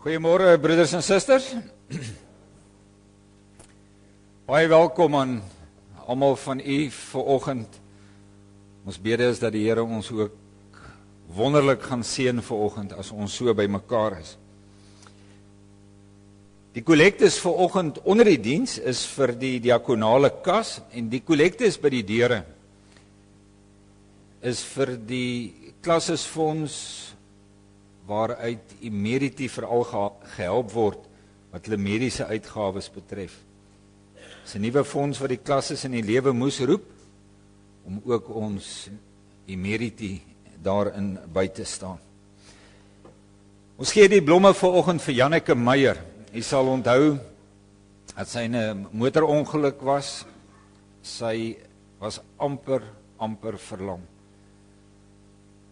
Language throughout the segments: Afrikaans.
Goeiemôre broeders en susters. Baie welkom aan almal van u vanoggend. Ons bede is dat die Here ons ook wonderlik gaan seën vanoggend as ons so by mekaar is. Die kollektes vanoggend onder die diens is vir die diakonale kas en die kollektes by die deure is vir die klassesfonds waaruit Emeriti veral gehelp word wat hulle mediese uitgawes betref. Dis 'n nuwe fonds wat die klasses in die lewe moes roep om ook ons Emeriti daarin by te staan. Ons gee die blomme vanoggend vir Janneke Meyer. Jy sal onthou dat sy in 'n motorongeluk was. Sy was amper verlam.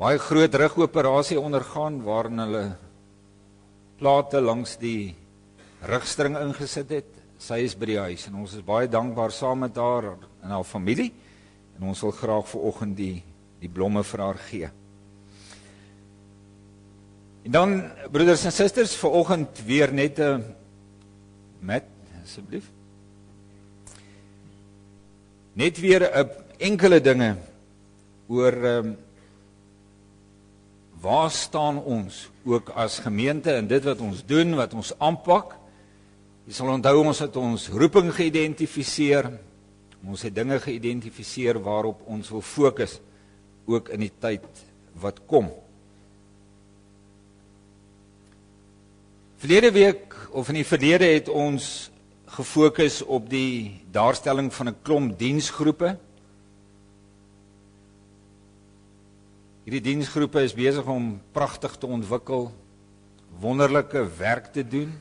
Baie groot rugoperasie ondergaan waarin hulle plate langs die rugstring ingesit het. Sy is by die huis en ons is baie dankbaar saam met haar en haar familie en ons wil graag vanoggend die blomme vir haar gee. En dan, broeders en susters, vanoggend weer net met, asseblief. Net weer 'n enkele dinge oor waar staan ons ook as gemeente in dit wat ons doen, wat ons aanpak. Jy sal onthou ons het ons roeping geïdentifiseer. Ons het dinge geïdentifiseer waarop ons wil fokus ook in die tyd wat kom. Verlede week of in die verlede het ons gefokus op die daarstelling van 'n klomp diensgroepe. Hierdie diensgroepe is besig om pragtig te ontwikkel, wonderlike werk te doen.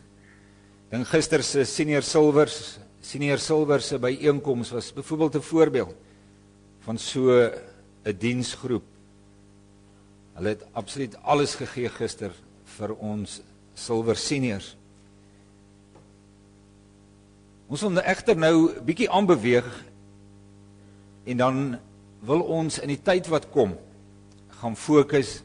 Dan gister se senior silver se byeenkoms was byvoorbeeld 'n voorbeeld van so 'n diensgroep. Hulle het absoluut alles gegee gister vir ons silver seniors. Ons wil egter nou 'n bietjie aanbeweeg en dan wil ons in die tyd wat kom gaan fokus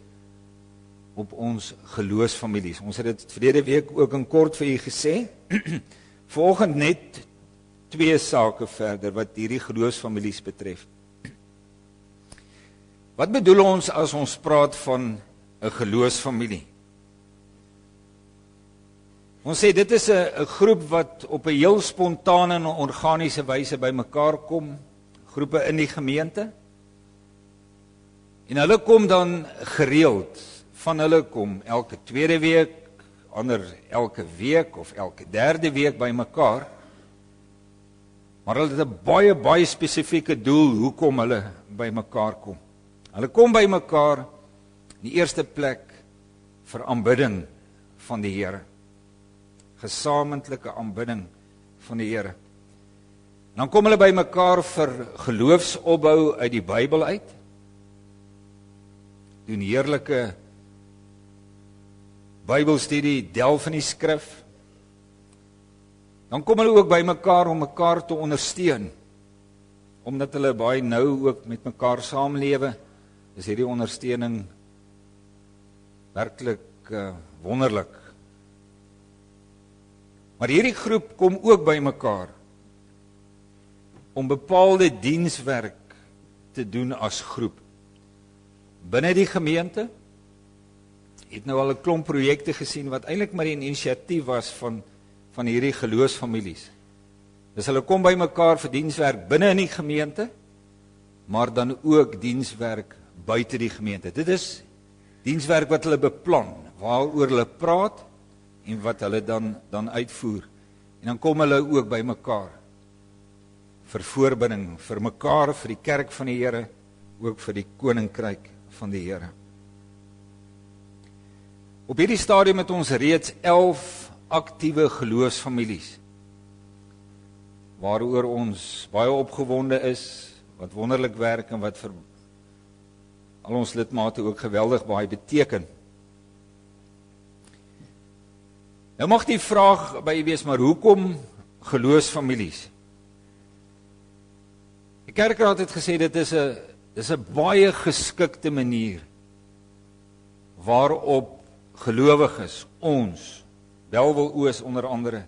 op ons geloofsfamilies. Ons het dit verlede week ook in kort vir u gesê. Vanoggend net 2 sake verder wat hierdie geloofsfamilies betref. Wat bedoel ons as ons praat van 'n geloofsfamilie? Ons sê dit is 'n groep wat op 'n heel spontane en organiese wyse bymekaar kom, groepe in die gemeente. En hulle kom dan gereeld, van hulle kom elke tweede week, ander elke week of elke derde week bymekaar. Maar hulle het 'n baie spesifieke doel hoekom hulle bymekaar kom. Hulle kom bymekaar in die eerste plek vir aanbidding van die Here. Gesamentlike aanbidding van die Here. Dan kom hulle bymekaar vir geloofsopbou uit die Bybel uit. Doen heerlike Bybelstudie, delf in die skrif. Dan kom hulle ook bymekaar om mekaar te ondersteun. Omdat hulle baie nou ook met mekaar saamlewe, is hierdie ondersteuning werklik wonderlik. Maar hierdie groep kom ook bymekaar om bepaalde dienswerk te doen as groep. Binne die gemeente het nou al 'n klomp projekte gesien wat eintlik maar 'n inisiatief was van hierdie geloofsfamilies. Dus hulle kom bymekaar vir dienswerk binne in die gemeente, maar dan ook dienswerk buite die gemeente. Dit is dienswerk wat hulle beplan, waaroor hulle praat en wat hulle dan uitvoer. En dan kom hulle ook bymekaar vir voorbinding, vir mekaar, vir die kerk van die Here, ook vir die koninkryk van die Here. Op hierdie stadium het ons reeds 11 aktiewe geloofsfamilies, waaroor ons baie opgewonde is, wat wonderlik werk en wat vir al ons lidmate ook geweldig baie beteken. Nou mag die vraag by u wees, maar hoekom geloofsfamilies? Die kerkraad het gesê dit is 'n baie geskikte manier waarop gelowiges ons Bellville Oos onder andere,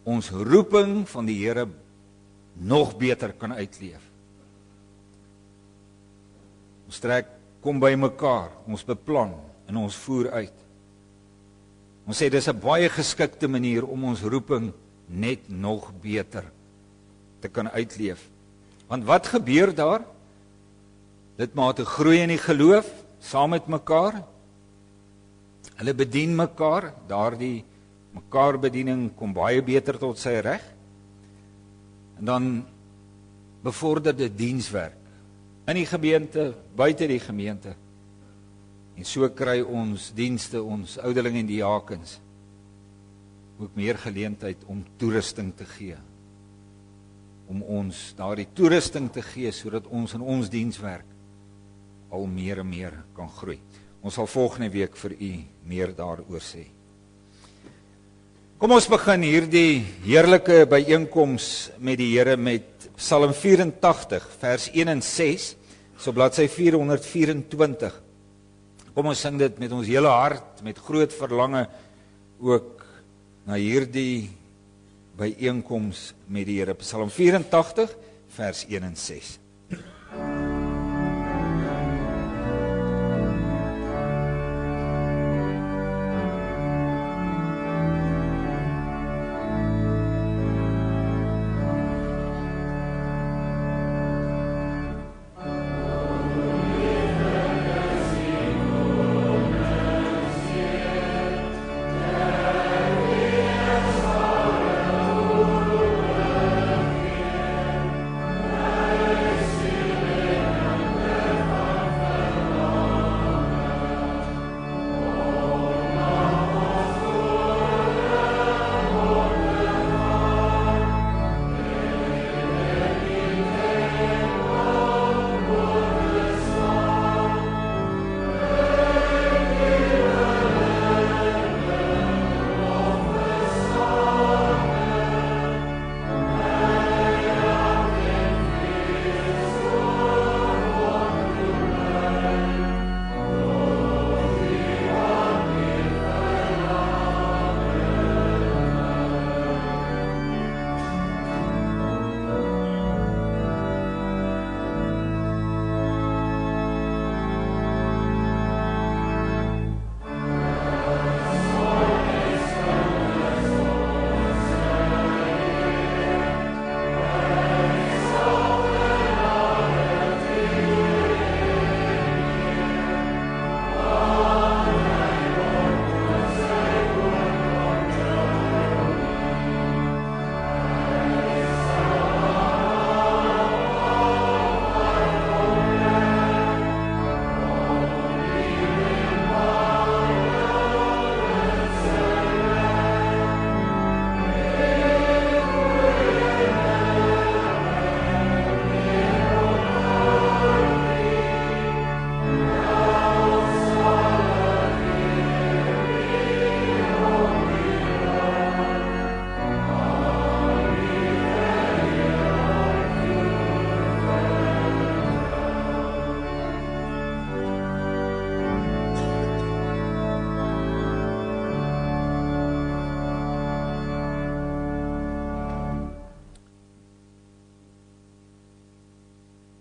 ons roeping van die Here nog beter kan uitleef. Ons kom by mekaar, ons beplan en ons voer uit. Ons sê dis 'n baie geskikte manier om ons roeping net nog beter te kan uitleef. Want wat gebeur daar? Lidmate groei in die geloof, saam met mekaar. Hulle bedien mekaar, daardie mekaar bediening kom baie beter tot sy reg. En dan bevorder dit dienswerk in die gemeente, buite die gemeente. En so kry ons dienste, ons ouderlinge en diakens ook meer geleentheid om toerusting te gee. Om ons daardie toerusting te gee, sodat ons in ons dienswerk al meer en meer kan groei. Ons sal volgende week vir u meer daaroor sê. Kom ons begin hierdie heerlike byeenkoms met die Here met Psalm 84 vers 1 en 6, so bladsy 424. Kom ons sing dit met ons hele hart, met groot verlange ook na hierdie byeenkoms met die Here. Psalm 84 vers 1 en 6.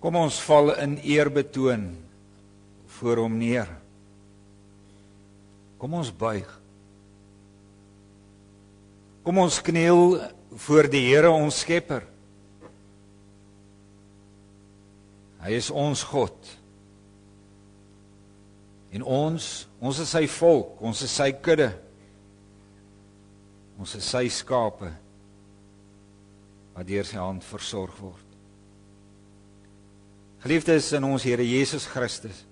Kom ons val in eerbetoon voor hom neer. Kom ons buig. Kom ons kniel voor die Here ons Skepper. Hy is ons God. En ons is sy volk, ons is sy kudde. Ons is sy skape wat deur sy hand versorg word. Geliefdes in ons Here Jesus Christus,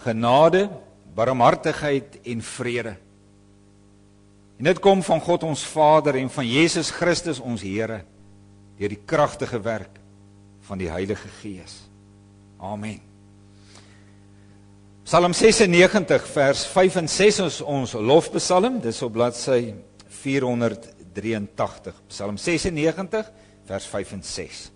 genade, barmhartigheid en vrede. En dit kom van God ons Vader en van Jesus Christus ons Here, deur die kragtige werk van die Heilige Gees. Amen. Psalm 96 vers 5 en 6 is ons lofpsalm, dis op bladsy 483. Psalm 96 vers 5 en 6.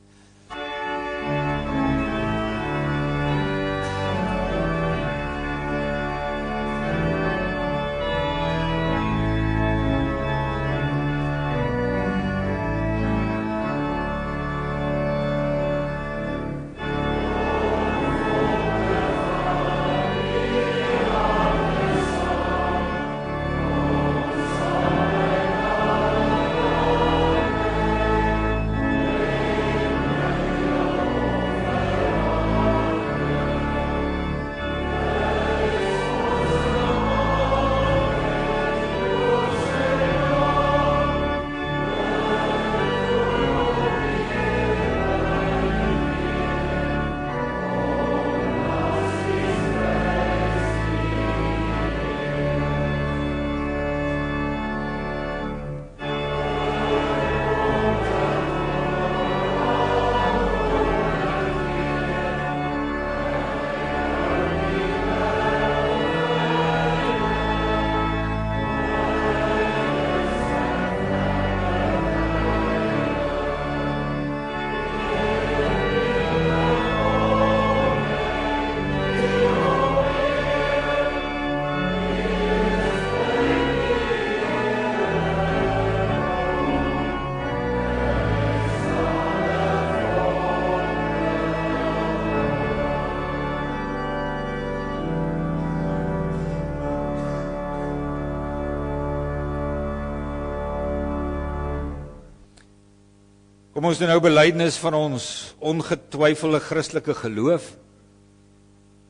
Kom ons doen nou belydenis van ons ongetwyfelde Christelike geloof.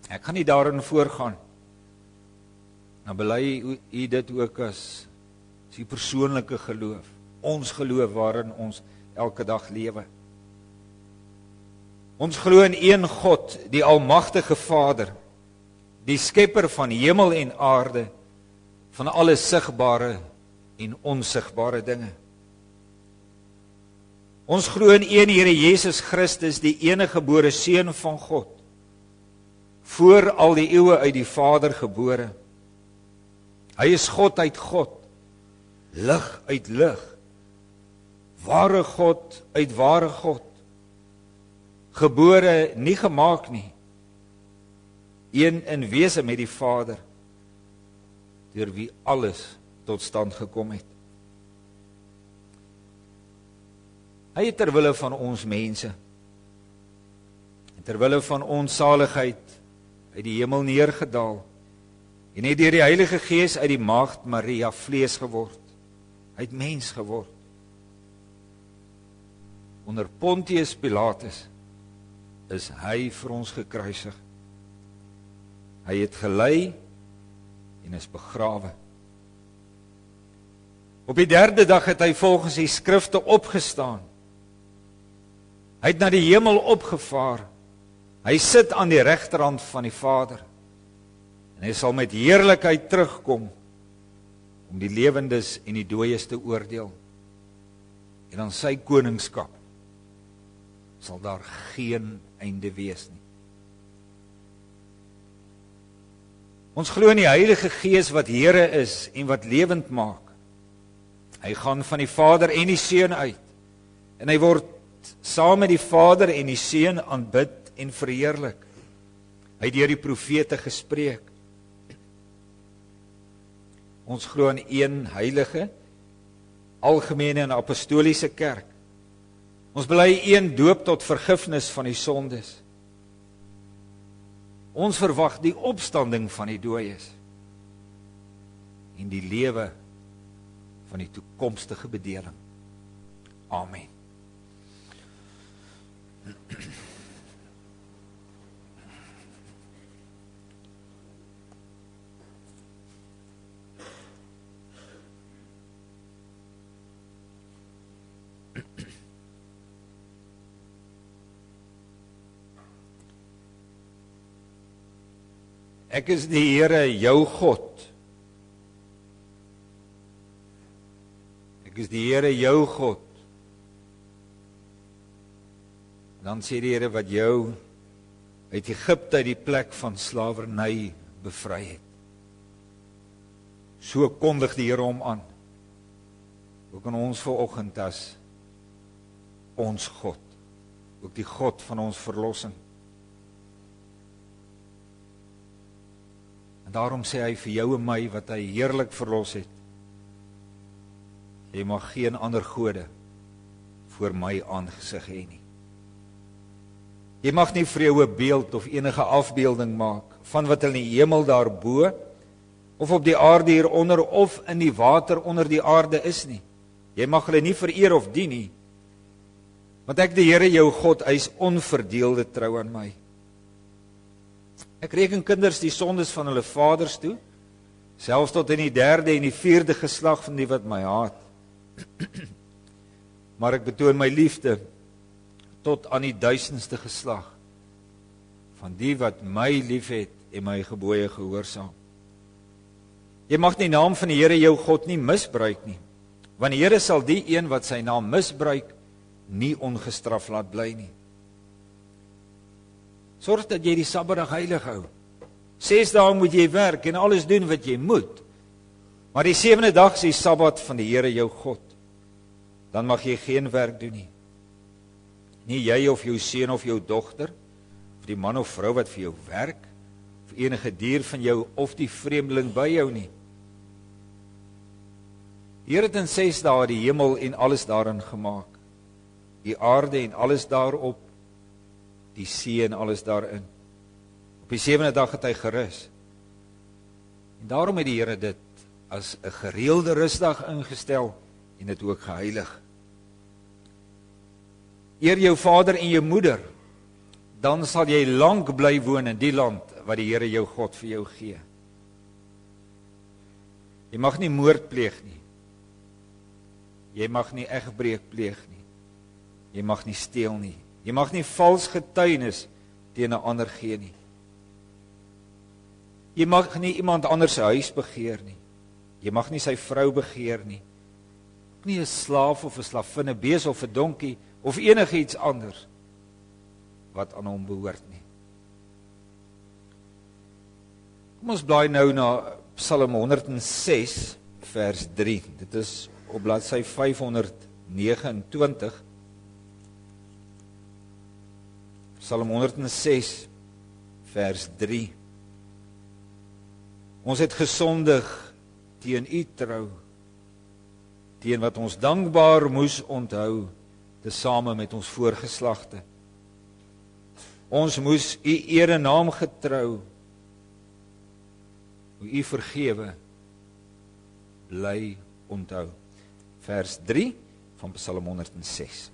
Ek gaan nie daarin voorgaan. Nou bely u dit ook as die persoonlike geloof, ons geloof waarin ons elke dag lewe. Ons glo in een God, die almagtige Vader, die skepper van hemel en aarde, van alle sigbare en onsigbare dinge. Ons glo in een Here Jesus Christus, die enige gebore Seun van God, voor al die eeue uit die Vader gebore. Hy is God uit God, lig uit lig, ware God uit ware God, gebore, nie gemaak nie, een in wese met die Vader, deur wie alles tot stand gekom het. Hy het terwille van ons mense, en terwille van ons saligheid, uit die hemel neergedaal, en het deur die Heilige Gees uit die maagd Maria vlees geword. Hy het mens geword. Onder Pontius Pilatus is hy vir ons gekruisig. Hy het gelei en is begrawe. Op die 3de dag het hy volgens die skrifte opgestaan. Hy het na die hemel opgevaar. Hy sit aan die regterhand van die Vader. En hy sal met heerlikheid terugkom om die lewendes en die dooies te oordeel. En aan sy koningskap sal daar geen einde wees nie. Ons glo in die Heilige Gees wat Here is en wat lewend maak. Hy gaan van die Vader en die Seun uit. En hy word saam met die Vader en die Seun aanbid en verheerlik. Hy het deur die profete gespreek. Ons glo in een heilige, algemene en apostoliese kerk. Ons bely een doop tot vergifnis van die sondes. Ons verwag die opstanding van die dooies en die lewe van die toekomstige bedeling. Amen. Ek is die Here, jou God. Ek is die Here, jou God. Dan sê die Here wat jou uit Egipte, uit die plek van slawerny bevry het. So kondig die Here hom aan. Ook aan ons vanoggend as ons God. Ook die God van ons verlossing. En daarom sê hy vir jou en my wat hy heerlik verlos het. Jy mag geen ander gode voor my aangesig hê nie. Jy mag nie vir jou 'n beeld of enige afbeelding maak van wat in die hemel daarbo of op die aarde hieronder of in die water onder die aarde is nie. Jy mag hulle nie vereer of dien nie. Want ek die Here jou God, hy is onverdeelde trou aan my. Ek reken kinders die sondes van hulle vaders toe, selfs tot in die 3de en die 4de geslag van die wat my haat. Maar ek betoon my liefde tot aan die 1000ste geslag van die wat my liefhet en my gebooie gehoorsaam. Jy mag die naam van die Here jou God nie misbruik nie, want die Here sal die een wat sy naam misbruik nie ongestraf laat bly nie. Sorg dat jy die Sabbatdag heilig hou. 6 dae moet jy werk en alles doen wat jy moet. Maar die 7de dag is die Sabbat van die Here jou God. Dan mag jy geen werk doen nie. Nie jy of jou seun of jou dogter, of die man of vrou wat vir jou werk, of enige dier van jou of die vreemdeling by jou nie. Die Here het in 6 dae die hemel en alles daarin gemaak. Die aarde en alles daarop, die see en alles daarin. Op die 7de dag het hy gerus. En daarom het die Here dit as 'n gereelde rusdag ingestel en dit ook geheilig. Eer jou vader en jou moeder, dan sal jy lank bly woon in die land wat die Here jou God vir jou gee. Jy mag nie moord pleeg nie. Jy mag nie egbreek pleeg nie. Jy mag nie steel nie. Jy mag nie vals getuienis teen 'n ander gee nie. Jy mag nie iemand anders se huis begeer nie. Jy mag nie sy vrou begeer nie. Nie 'n slaaf of 'n slavin, 'n bees of 'n donkie of enigiets anders wat aan hom behoort nie. Kom ons blaai nou na Psalm 106 vers 3. Dit is op bladsy 529. Psalm 106 vers 3. Ons het gesondig teen U trou, teen wat ons dankbaar moes onthou, tesame met ons voorgeslagte. Ons moes U erenaam getrou, hoe U vergewe, bly onthou. Vers 3 van Psalm 106.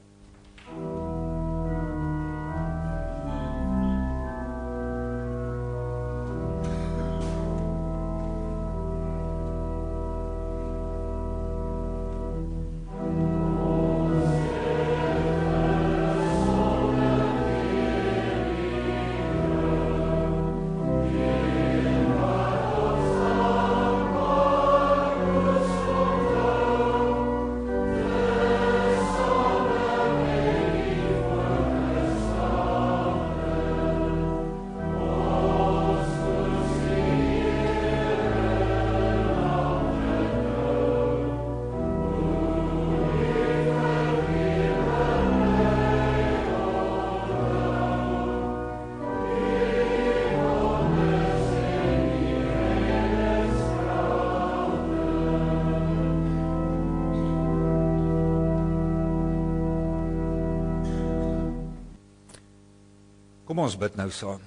Kom ons bid nou saam.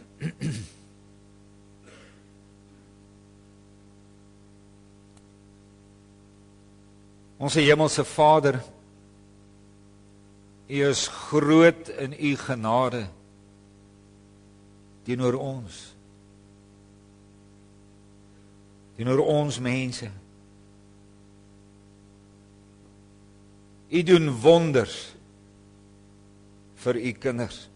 Onse hemelse Vader, U is groot in U genade teenoor ons mense. U doen wonders vir U kinders.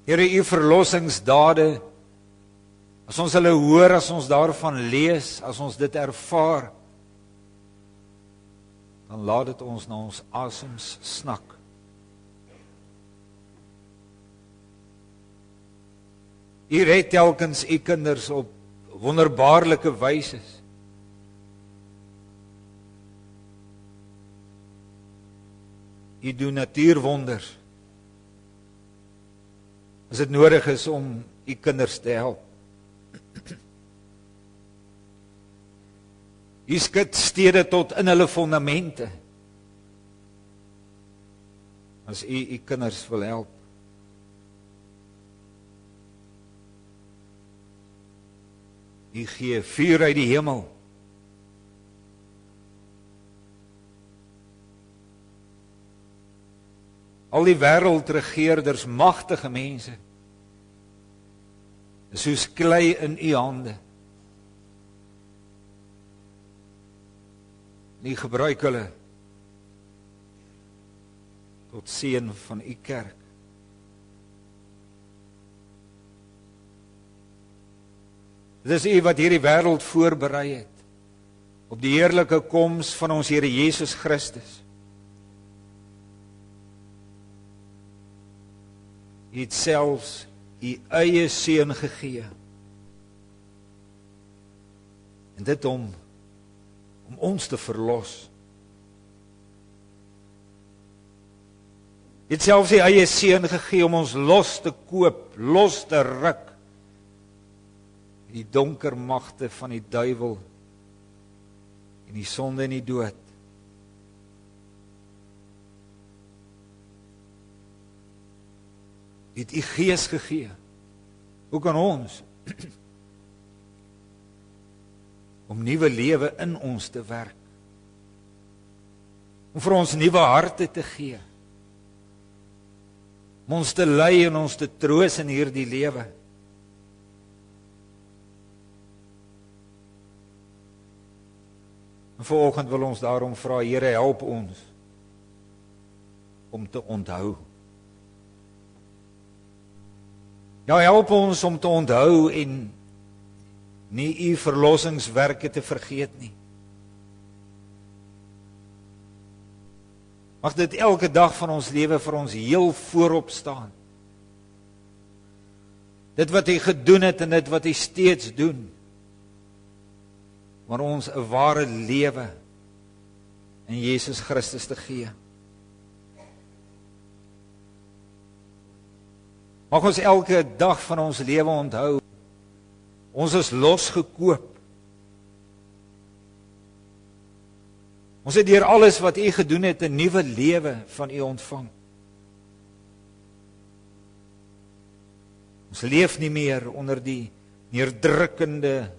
Here, U verlossingsdade, as ons hulle hoor, as ons daarvan lees, as ons dit ervaar, dan laat dit ons na ons asems snak. U red telkens U kinders op wonderbaarlike wyse. U doen natuurwonders. As dit nodig is om U kinders te help. U skud stede tot in hulle fondamente. As U kinders wil help. U gee vuur uit die hemel. Al die wêreldregeerders, magtige mense, is soos klei in U hande. U gebruik hulle tot seën van U kerk. Dit is U wat hierdie wêreld voorberei het op die heerlike koms van ons Here Jesus Christus. U het selfs U eie seun gegee. En dit om ons te verlos. U het selfs U eie seun gegee om ons los te koop, los te ruk. Die donker magte van die duiwel en die sonde en die dood. Het U Gees gegee, ook aan ons, om nuwe lewe in ons te werk. om vir ons nuwe harte te gee, om ons te lei en ons te troos in hierdie lewe. En vanoggend wil ons daarom vra, Here, help ons om te onthou. Ja, help ons om te onthou en nie u verlossingswerke te vergeet nie. Mag dit elke dag van ons lewe vir ons heel voorop staan. Dit wat hy gedoen het en dit wat hy steeds doen. Maar ons 'n ware lewe in Jesus Christus te gee. Mag ons elke dag van ons lewe onthou, ons is losgekoop. Ons het deur alles wat u gedoen het 'n nuwe lewe van u ontvang. Ons leef nie meer onder die neerdrukkende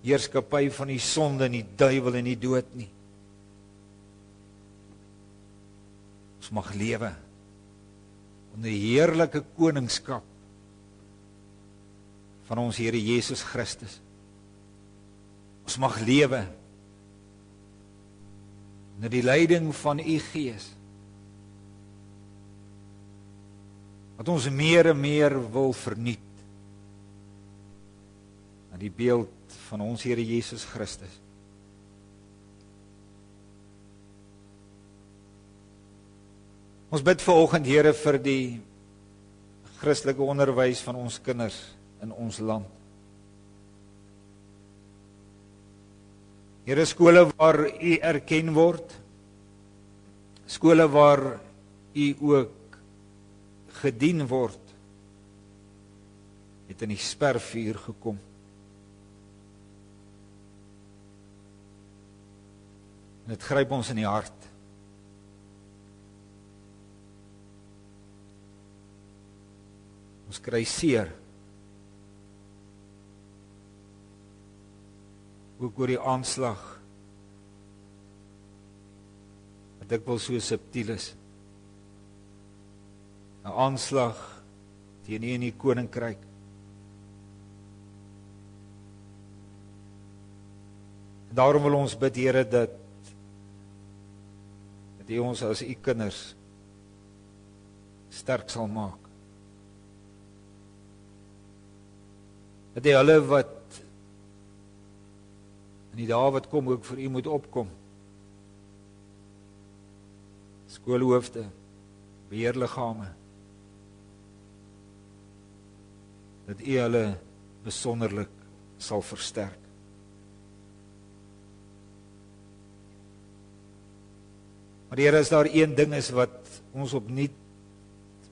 heerskappy van die sonde en die duiwel en die dood nie. Ons mag lewe onder die heerlike koningskap van ons Here Jesus Christus. Ons mag lewe onder die leiding van u Gees, wat ons meer en meer wil vernuut aan die beeld van ons Here Jesus Christus. Ons bid vanoggend, Here, vir die Christelike onderwys van ons kinders in ons land. Here, skole waar u erken word, skole waar u ook gedien word, het in die spervuur gekom. En dit gryp ons in die hart. Ons kry seer. Ook oor die aanslag, wat dikwels so subtiel is. 'n Aanslag teen u in die koninkryk. Daarom wil ons bid, Here, dat u ons as u kinders sterk sal maak. Dat die hulle wat in die dae wat kom ook vir u moet opkom. Skoolhoofde, beheerliggame. Dat u hulle besonderlik sal versterk. Maar Here, as daar een ding is wat ons opnuut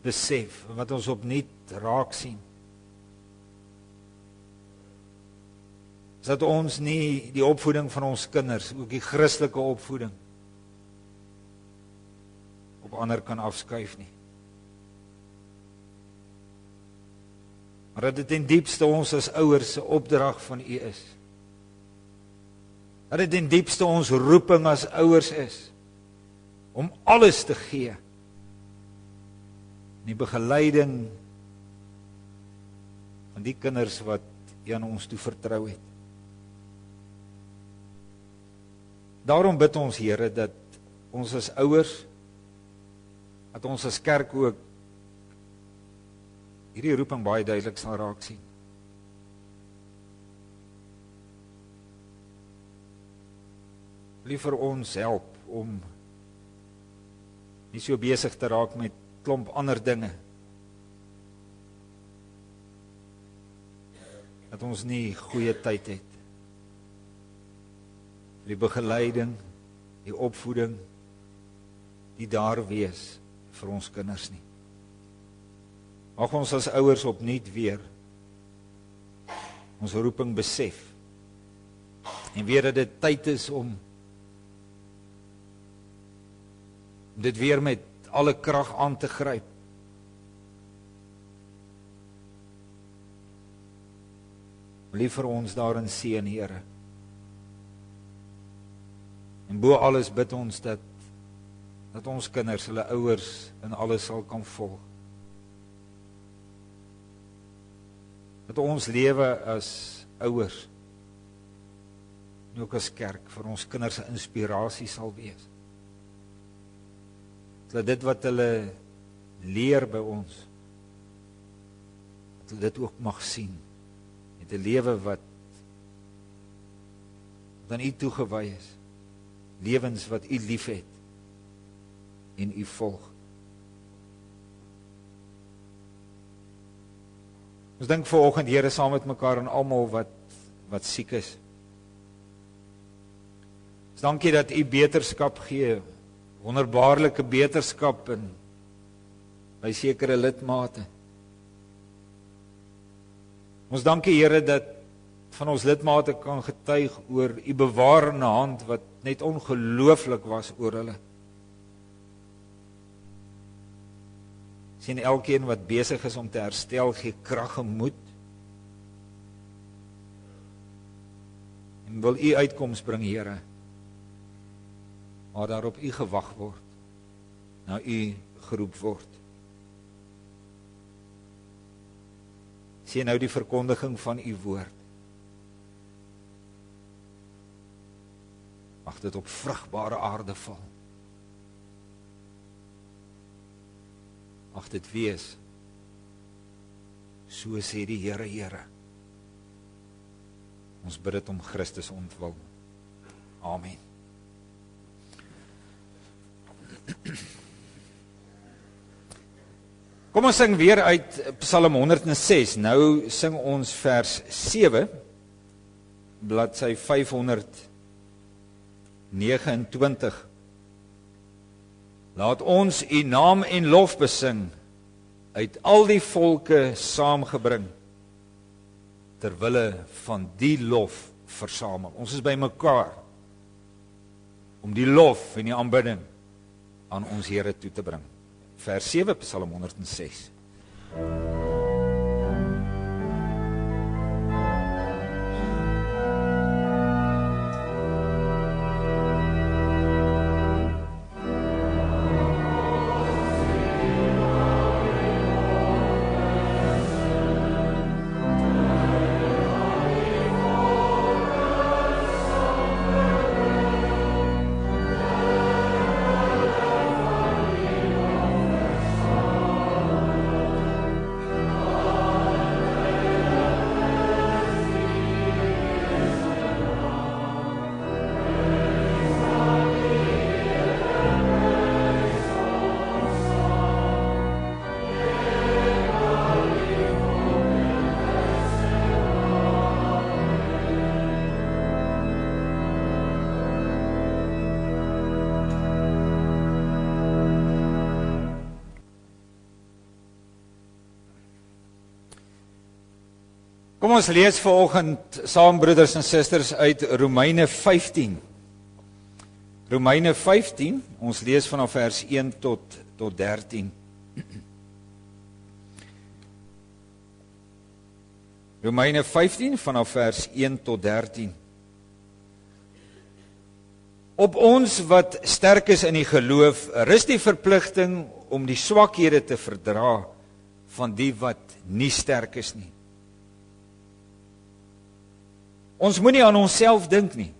besef, wat ons opnuut raak sien, is dat ons nie die opvoeding van ons kinders, ook die Christelike opvoeding, op ander kan afskuif nie. Maar dat dit in diepste ons as ouers se opdrag van u is. Dat dit in diepste ons roeping as ouers is, om alles te gee, in die begeleiding van die kinders wat u aan ons toe vertrou het. Daarom bid ons, Here, dat ons as ouers, dat ons as kerk ook hierdie roeping baie duidelik sal raak sien. Wil u vir ons help om nie so besig te raak met klomp ander dinge, dat ons nie goeie tyd het, die begeleiding, die opvoeding, die daar wees vir ons kinders nie. Mag ons as ouers opnuut weer ons roeping besef, en weet dat dit tyd is om dit weer met alle krag aan te gryp. Wil u vir ons daarin seën, Here. En bo alles bid ons dat dat ons kinders hulle ouers in alles sal kan volg. Dat ons lewe as ouers, en ook as kerk, vir ons kinders 'n inspirasie sal wees. Dat dit wat hulle leer by ons, dat hulle dit ook mag sien, met 'n lewe wat aan U toegewy is, lewens wat U liefhet en U volg. Ons dink vanoggend, Here, saam met mekaar aan almal wat siek is. Ons dankie dat U beterskap gee, wonderbaarlike beterskap in by sekere lidmate. Ons dankie, Here, dat van ons lidmate kan getuig oor U bewarende hand wat net ongelooflik was oor hulle. Sien elkeen wat besig is om te herstel, gee krag en moed. En wil U uitkoms bring, Here, waar daar op U gewag word, na U geroep word. Sien nou die verkondiging van U woord. Mag dit op vrugbare aarde val. Mag dit wees, so sê die Here, Here. Ons bid dit om Christus ontwil. Amen. Kom ons sing weer uit Psalm 106. Nou sing ons vers 7, bladsy 529. Laat ons U naam en lof besing, uit al die volke saamgebring, ter wille van die lof versamel. Ons is by mekaar om die lof en die aanbidding aan ons Here toe te bring. Vers 7, Psalm 106. Kom ons lees vanoggend saam, broeders en susters, uit Romeine 15. Romeine 15, ons lees vanaf vers 1 tot 13. Romeine 15 vanaf vers 1 tot 13. Op ons wat sterk is in die geloof, rus die verpligting om die swakhede te verdra van die wat nie sterk is nie. Ons moet nie aan onsself dink nie.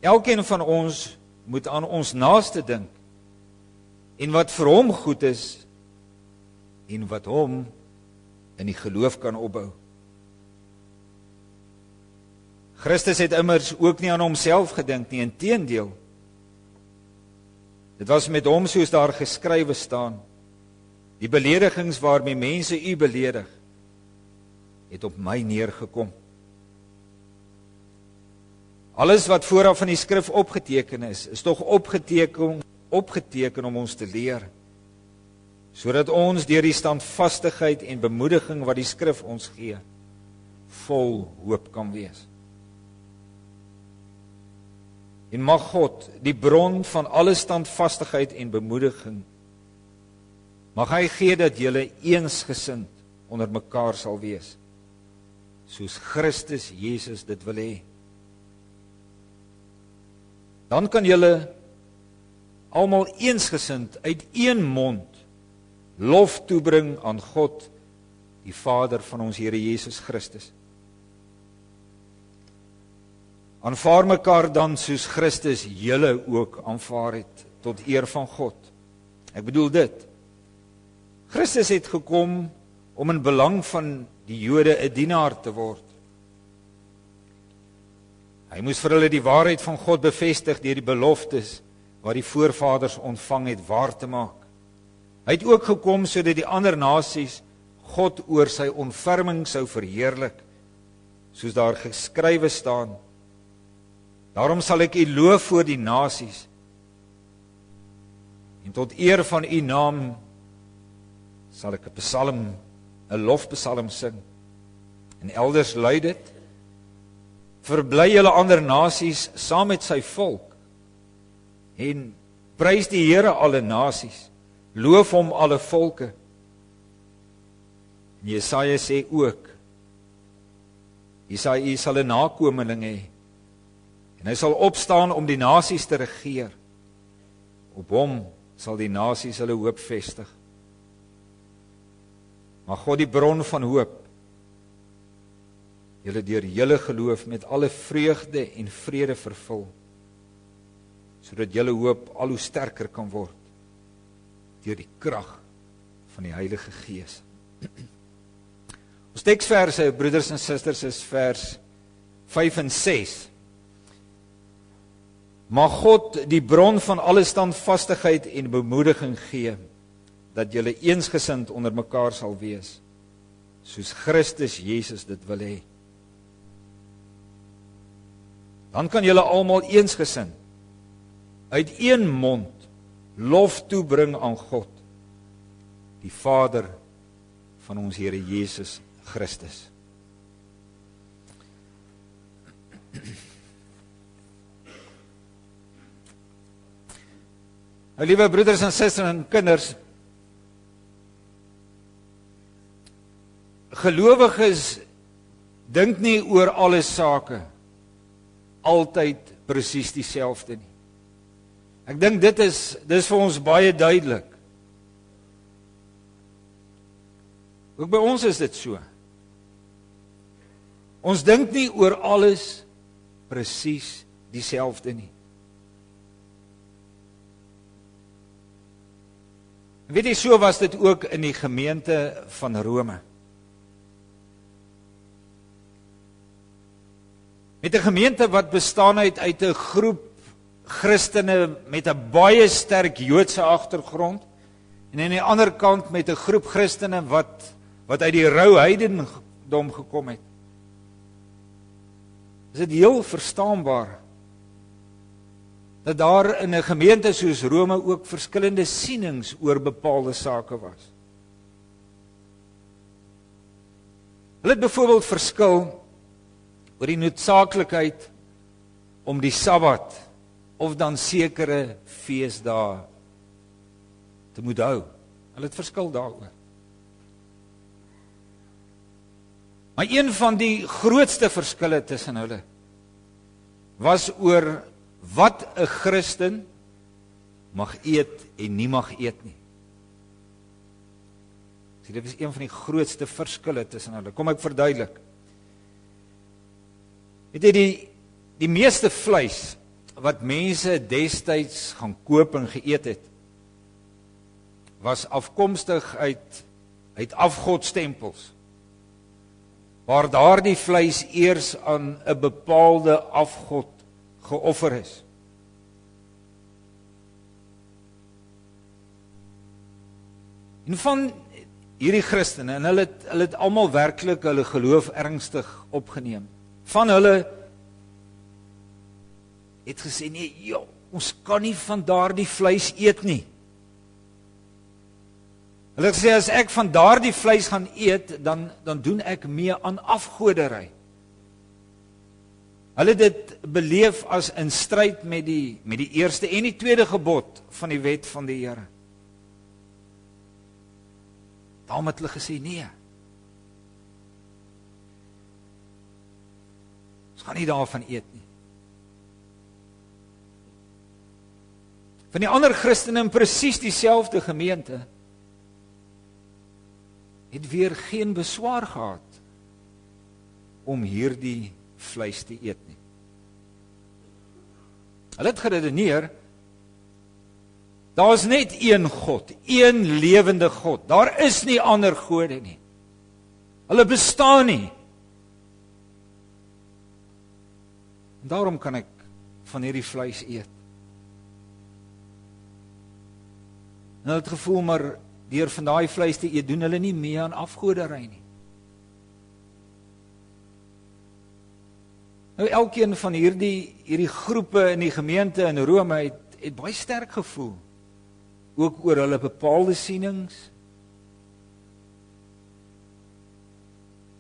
Elkeen van ons moet aan ons naaste dink, en wat vir hom goed is, en wat hom in die geloof kan opbou. Christus het immers ook nie aan homself gedink nie, inteendeel. Dit was met hom soos daar geskrywe staan, die beledigings waarmee mense u beledig, het op my neergekom. Alles wat vooraf in die skrif opgeteken is tog opgeteken om ons te leer, sodat ons deur die standvastigheid en bemoediging wat die skrif ons gee, vol hoop kan wees. En mag God, die bron van alle standvastigheid en bemoediging, mag hy gee dat julle eensgesind onder mekaar sal wees, soos Christus Jesus dit wil hê. Dan kan julle almal eensgesind uit een mond lof toebring aan God, die Vader van ons Here Jesus Christus. Aanvaar mekaar dan soos Christus julle ook aanvaar het, tot eer van God. Ek bedoel dit. Christus het gekom om in belang van die Jode 'n dienaar te word. Hy moes vir hulle die waarheid van God bevestig deur die beloftes wat die voorvaders ontvang het waar te maak. Hy het ook gekom sodat die ander nasies God oor sy ontferming sou verheerlik, soos daar geskrywe staan. Daarom sal ek u loof voor die nasies, en tot eer van u naam sal ek 'n psalm, 'n lofpsalm sing. En elders luid dit: verbly julle ander nasies saam met sy volk, en prys die Here alle nasies, loof hom alle volke. En Jesaja sê ook, Jesaja sal 'n nakomeling hê, en hy sal opstaan om die nasies te regeer. Op hom sal die nasies hulle hoop vestig. Maar God, die bron van hoop, julle deur julle geloof met alle vreugde en vrede vervul, sodat julle hoop al hoe sterker kan word deur die krag van die Heilige Gees. Ons teksverse, broeders en susters, is vers 5 en 6. Mag God die bron van alle standvastigheid en bemoediging gee, dat julle eensgesind onder mekaar sal wees, soos Christus Jesus dit wil hê. Dan kan julle almal eensgesind uit een mond lof toebring aan God, die Vader van ons Here Jesus Christus. Nou, liewe broeders en susters en kinders, gelowiges dink nie oor alle sake altyd presies dieselfde nie. Ek dink dit is vir ons baie duidelik. Ook by ons is dit so. Ons dink nie oor alles presies dieselfde nie. Weet jy, so was dit ook in die gemeente van Rome. Met 'n gemeente wat bestaan uit 'n groep Christene met 'n baie sterk Joodse agtergrond, en aan die ander kant met 'n groep Christene wat uit die rou heidendom gekom het. Is dit heel verstaanbaar dat daar in 'n gemeente soos Rome ook verskillende sienings oor bepaalde sake was. Hulle het byvoorbeeld verskil oor die noodsaaklikheid om die Sabbat of dan sekere feesdae te moet hou. Hulle het verskil daaroor. Maar een van die grootste verskille tussen hulle was oor wat 'n Christen mag eet en nie mag eet nie. So, dit is een van die grootste verskille tussen hulle. Kom ek verduidelik. Weet jy, die meeste vleis wat mense destyds gaan koop en geëet het, was afkomstig uit afgodstempels, waar daardie vleis eers aan 'n bepaalde afgod geoffer is. En van hierdie Christene, en hulle het almal werklik hulle geloof ernstig opgeneem. Van hulle het gesê, nee, ons kan nie van daardie vleis eet nie. Hulle het gesê, as ek van daardie vleis gaan eet, dan doen ek mee aan afgoderry. Hulle het dit beleef as in stryd met die eerste en die tweede gebod van die wet van die Here. Daarom het hulle gesê, nee. Ons gaan nie daarvan eet nie. van die ander Christene in presies dieselfde gemeente het weer geen beswaar gehad om hierdie vleis te eet nie. Hulle het geredeneer, daar is net een God, een lewende God. Daar is nie ander gode nie. Hulle bestaan nie. En daarom kan ek van hierdie vleis eet. En hulle het gevoel, maar deur van daai vleis te eet, doen hulle nie mee aan afgoderry nie. Nou elkeen van hierdie groepe in die gemeente in Rome het baie sterk gevoel, ook oor hulle bepaalde sienings.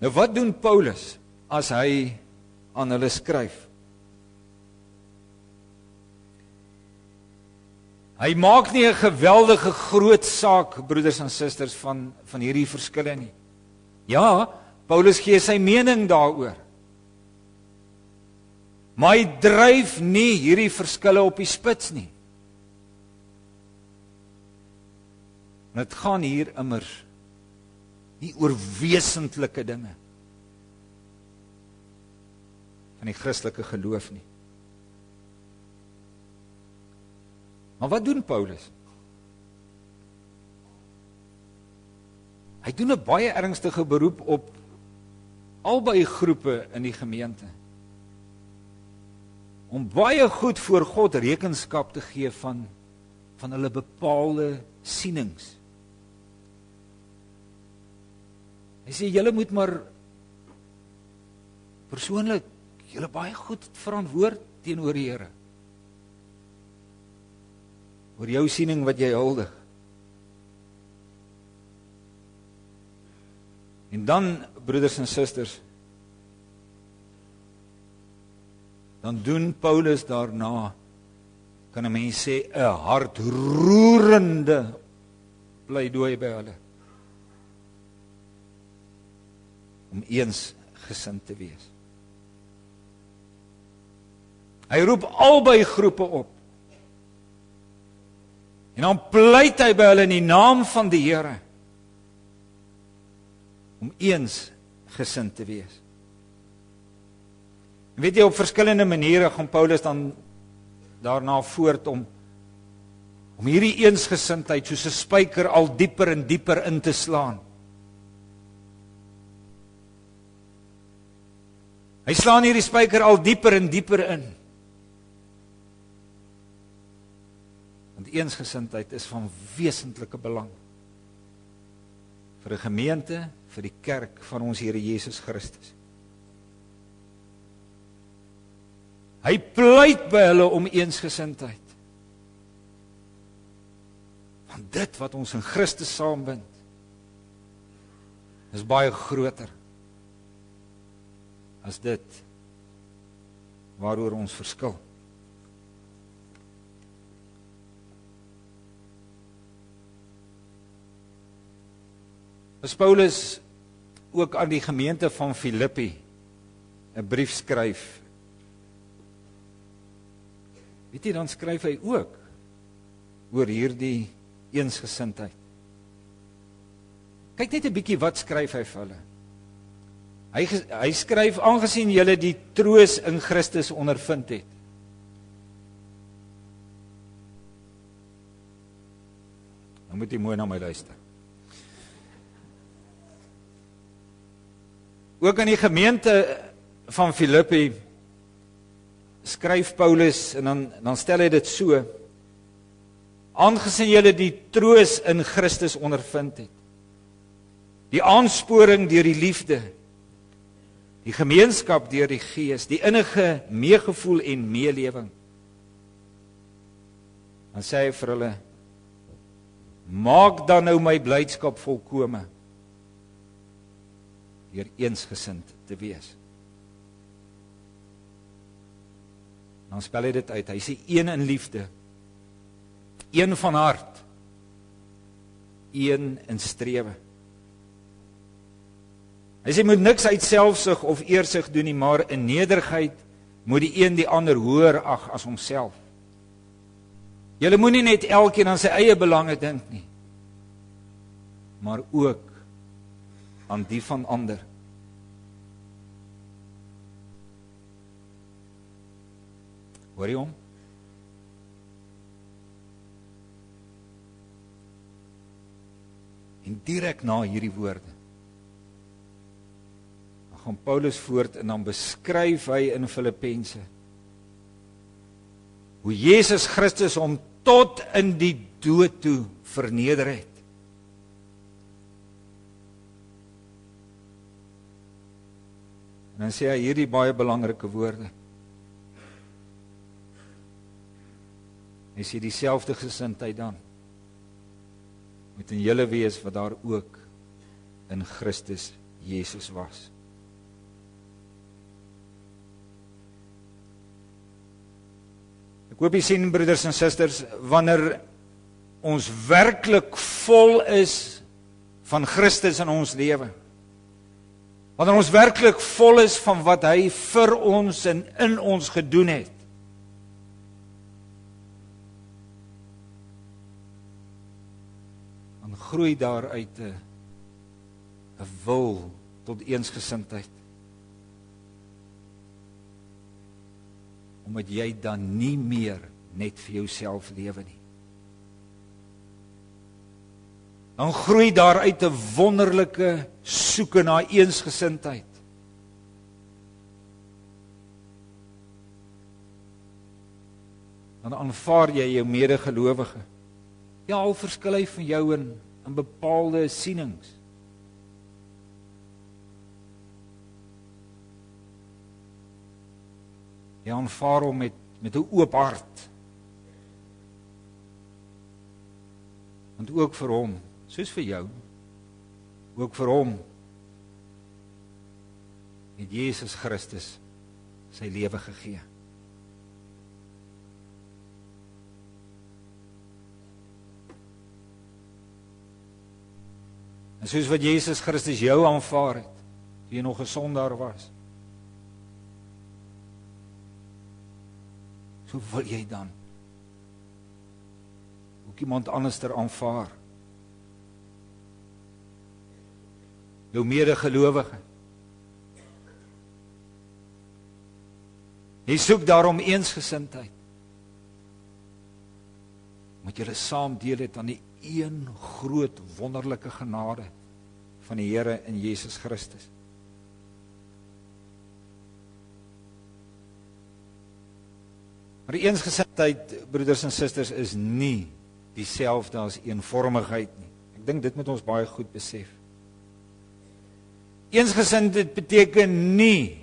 Nou wat doen Paulus as hy aan hulle skryf? Hy maak nie 'n geweldige groot saak, broeders en susters, van hierdie verskille nie. Ja, Paulus gee sy mening daaroor. Maar hy dryf nie hierdie verskille op die spits nie. En dit gaan hier immers nie oor wesentlike dinge van die Christelike geloof nie. Maar wat doen Paulus? Hy doen 'n baie ernstige beroep op albei groepe in die gemeente, om baie goed voor God rekenskap te gee van hulle bepaalde sienings. Hy sê, julle moet maar persoonlik julle baie goed verantwoord teenoor die Here. Oor jou siening wat jy huldig. En dan, broeders en susters, dan doen Paulus daarna, kan 'n mens sê, 'n hartroerende pleidooi by hulle, om eensgesind te wees. Hy roep albei groepe op, en dan pleit hy by hulle in die naam van die Here, om eensgesind te wees. En weet jy, op verskillende maniere gaan Paulus dan daarna voort om hierdie eensgesindheid soos 'n spyker al dieper en dieper in te slaan. Hy slaan hierdie spyker al dieper en dieper in. Want eensgesindheid is van wesentlike belang vir 'n gemeente, vir die kerk van ons Here Jesus Christus. Hy pleit by hulle om eensgesindheid. Want dit wat ons in Christus saambind, is baie groter as dit waaroor ons verskil. As Paulus ook aan die gemeente van Filippi 'n brief skryf, weet jy, dan skryf hy ook oor hierdie eensgesindheid. Kyk net 'n bietjie wat skryf hy vir hulle. Hy skryf, aangesien julle die troos in Christus ondervind het. Nou moet jy mooi na my luister. Ook aan die gemeente van Filippi skryf Paulus, en dan stel hy dit so: aangesien julle die troos in Christus ondervind het, die aansporing deur die liefde, die gemeenskap deur die Gees, die innige meegevoel en meelewing, dan sê hy vir hulle: maak dan nou my blydskap volkome deur eensgesind te wees. Dan spel hy dit uit. Hy sê een in liefde, een van hart, een in strewe. Hy sê moet niks uit selfsug of eersug doen nie, maar in nederigheid moet die een die ander hoër ag as homself. Julle moenie net elkeen aan sy eie belange dink nie, maar ook aan die van ander. Hoor jy hom? En direk na hierdie woorde dan gaan Paulus voort en dan beskryf hy in Filippense hoe Jesus Christus hom tot in die dood toe verneder het. En dan sê hy hierdie baie belangrike woorde. Hy sê dieselfde gesindheid dan moet in julle wees wat daar ook in Christus Jesus was. Ek hoop jy sien, broeders en susters, wanneer ons werklik vol is van Christus in ons lewe, wanneer ons werklik vol is van wat hy vir ons en in ons gedoen het, dan groei daaruit 'n wil tot eensgesindheid. Omdat jy dan nie meer net vir jouself lewe nie. Dan groei daaruit 'n wonderlike soeke na eensgesindheid. Dan aanvaar jy jou medegelowige. Ja, al verskil hy van jou in bepaalde sienings. Jy aanvaar hom met 'n oop hart. Want ook vir hom, soos vir jou, ook vir hom het Jesus Christus sy lewe gegee. En soos wat Jesus Christus jou aanvaar het, toe jy nog 'n sondaar was, so wil jy dan ook iemand anderster aanvaar. Jou medegelowige. Jy soek daarom eensgesindheid. Moet julle saam deel het aan die een groot wonderlike genade van die Here in Jesus Christus. Maar die eensgesindheid, broeders en susters, is nie dieselfde as eenvormigheid nie. Ek dink dit moet ons baie goed besef. Eensgesindheid beteken nie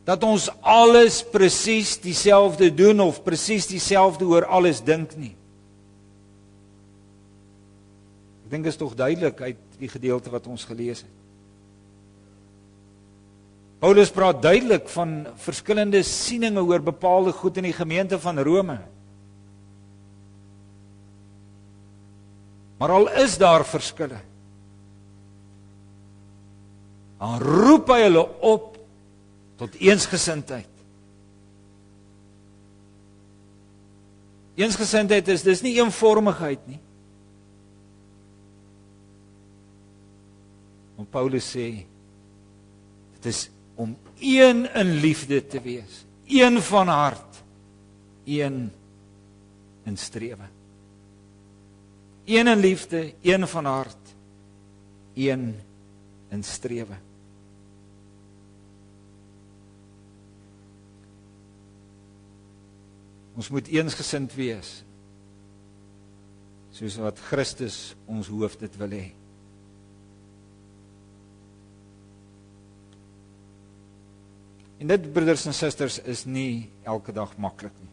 dat ons alles presies dieselfde doen of presies dieselfde oor alles dink nie. Ek dink is tog duidelik uit die gedeelte wat ons gelees het. Paulus praat duidelik van verskillende sieninge oor bepaalde goed in die gemeente van Rome. Maar al is daar verskille, dan roep hy hulle op tot eensgesindheid. Eensgesindheid dis nie eenvormigheid nie. Want Paulus sê, dit is om een in liefde te wees, een van hart, een in strewe. Een in liefde, een van hart, een in strewe. Ons moet eensgesind wees, soos wat Christus ons hoof dit wil hê. En dit, broeders en susters, is nie elke dag maklik nie.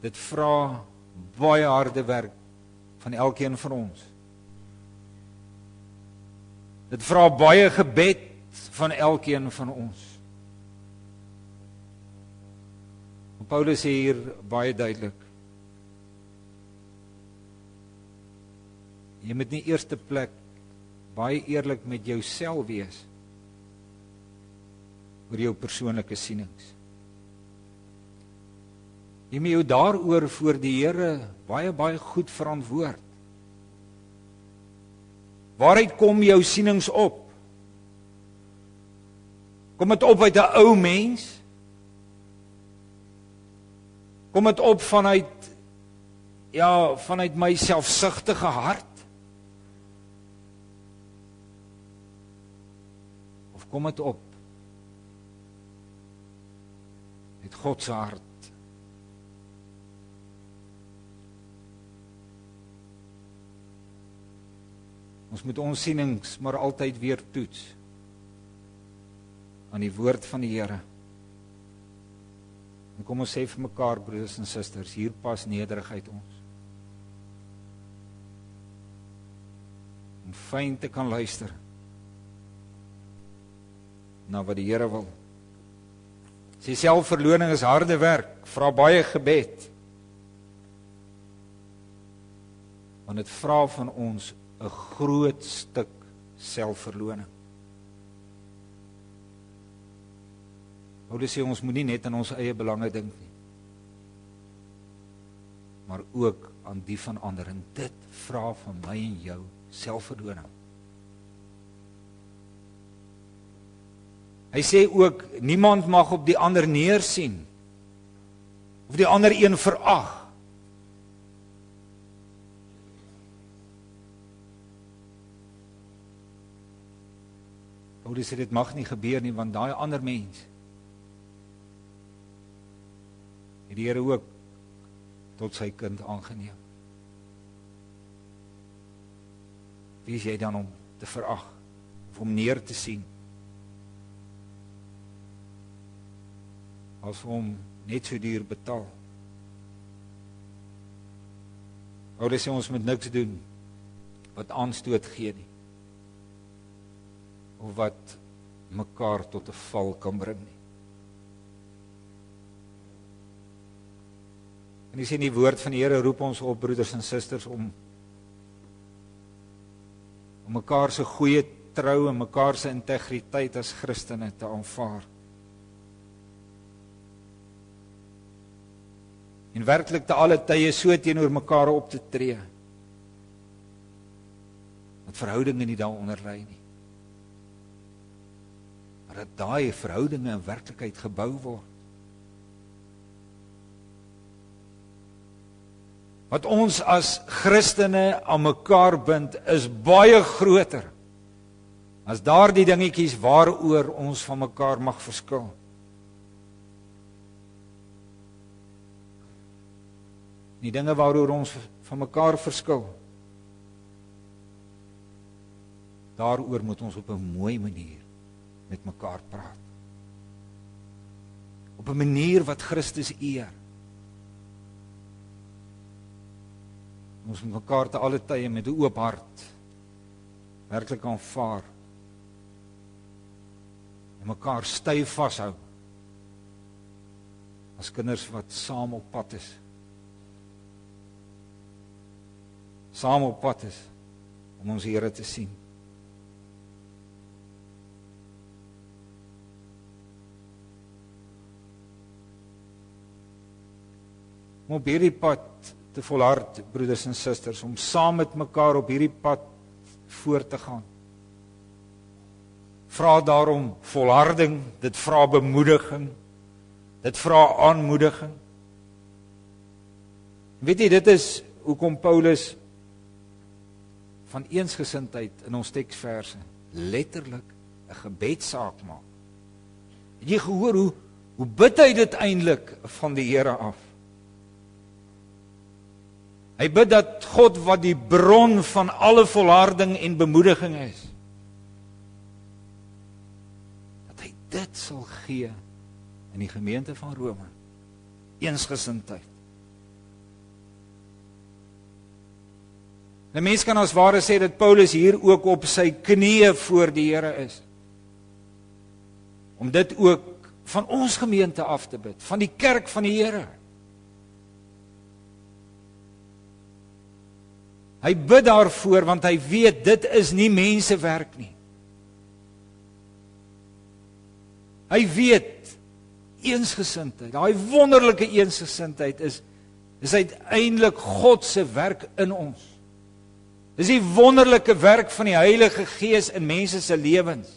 Dit vra baie harde werk van elkeen van ons. Dit vra baie gebed van elkeen van ons. En Paulus sê hier baie duidelik, jy moet nie eerste plek baie eerlik met jouself wees oor jou persoonlike sienings. Jy moet jou daaroor voor die Here baie goed verantwoord. Waaruit kom jou sienings op? Kom dit op uit 'n ou mens? Kom dit op vanuit my selfsugtige hart? Of kom dit op uit God se hart? Ons moet ons sienings maar altyd weer toets aan die woord van die Here. En kom ons sê vir mekaar, broeders en susters, hier pas nederigheid ons. Om fyn te kan luister na wat die Here wil. Sy selfverloning is harde werk, vra baie gebed. Want dit vra van ons 'n groot stuk selfverloning. Paulus sê ons moet nie net aan ons eie belange dink nie, maar ook aan die van ander. En dit vra van my en jou selfverloning. Hy sê ook, niemand mag op die ander neersien, of die ander een verag. Paulus sê dit mag nie gebeur nie, want daai ander mens het die Here ook tot sy kind aangeneem. Wie is jy dan om te verag of om neer te sien? As hom net so duur betaal. Paulus sê ons moet niks doen wat aanstoot gee nie, of wat mekaar tot 'n val kan bring nie. En jy sien die woord van die Here roep ons op, broeders en susters, om mekaar se goeie trou en mekaar se integriteit as Christene te aanvaar. En werklik te alle tye so teenoor mekaar op te tree, dat verhoudinge nie daaronder lê nie, maar dat daai verhoudinge in werklikheid gebou word. Wat ons as Christene aan mekaar bind, is baie groter as daardie dingetjies waaroor ons van mekaar mag verskil. Die dinge waaroor ons van mekaar verskil, daaroor moet ons op 'n mooi manier met mekaar praat. Op 'n manier wat Christus eer. Ons moet mekaar te alle tye met 'n oop hart werklik aanvaar en mekaar styf vashou as kinders wat saam op pad is. Saam op pad is om ons Here te sien. Om op hierdie pad te volhard, broeders en susters, om saam met mekaar op hierdie pad voort te gaan. Vra daarom volharding, dit vra bemoediging, dit vra aanmoediging. Weet jy, dit is hoekom Paulus van eensgesindheid in ons teksverse letterlik 'n gebedssaak maak. Het jy gehoor hoe bid hy dit eintlik van die Here af? Hy bid dat God, wat die bron van alle volharding en bemoediging is, dat hy dit sal gee in die gemeente van Rome. Eensgesindheid. 'n Mens kan as ware sê dat Paulus hier ook op sy knieë voor die Here is, om dit ook van ons gemeente af te bid, van die kerk van die Here. Hy bid daarvoor, want hy weet, dit is nie mensewerk nie. Hy weet, eensgesindheid, daai wonderlike eensgesindheid is uiteindelik God se werk in ons. Dis die wonderlike werk van die Heilige Gees in mense se lewens.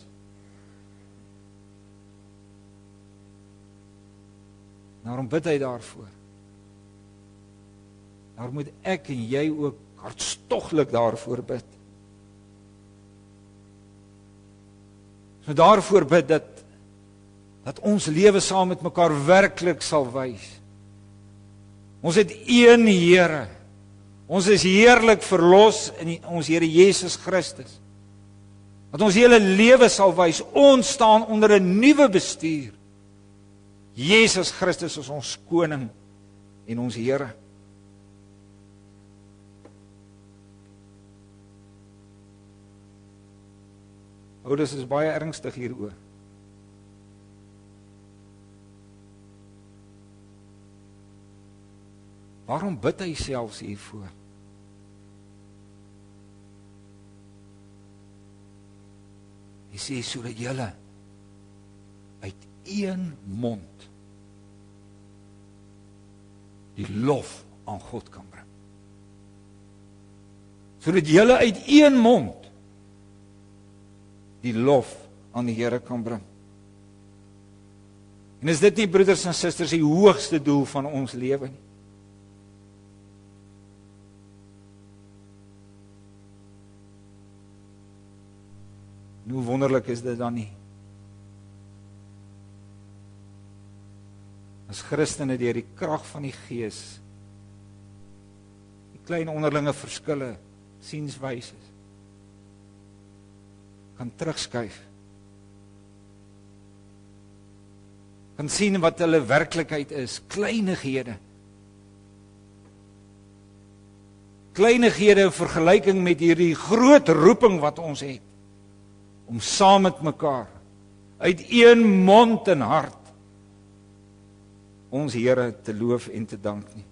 Daarom bid hy daarvoor. Daar moet ek en jy ook hartstoglik daarvoor bid. So daarvoor bid dat ons lewe saam met mekaar werklik sal wys. Ons het een Here. Ons is heerlik verlos in ons Here Jesus Christus. Dat ons hele lewe sal wys, ons staan onder 'n nuwe bestuur. Jesus Christus is ons koning en ons Here. Paulus is baie ernstig hieroor. Waarom bid hy selfs hiervoor? Hy sê sodat julle uit een mond die lof aan God kan bring. Sodat julle uit een mond die lof aan die Here kan bring. En is dit nie, broeders en susters, die hoogste doel van ons lewe nie? Hoe wonderlik is dit dan nie? As Christene deur die krag van die Gees die klein onderlinge verskille, sienswyses kan terugskuif. Kan sien wat hulle werklikheid is, kleinighede. Kleinighede in vergelyking met hierdie groot roeping wat ons het, om saam met mekaar, uit een mond en hart, ons Here te loof en te dank nie.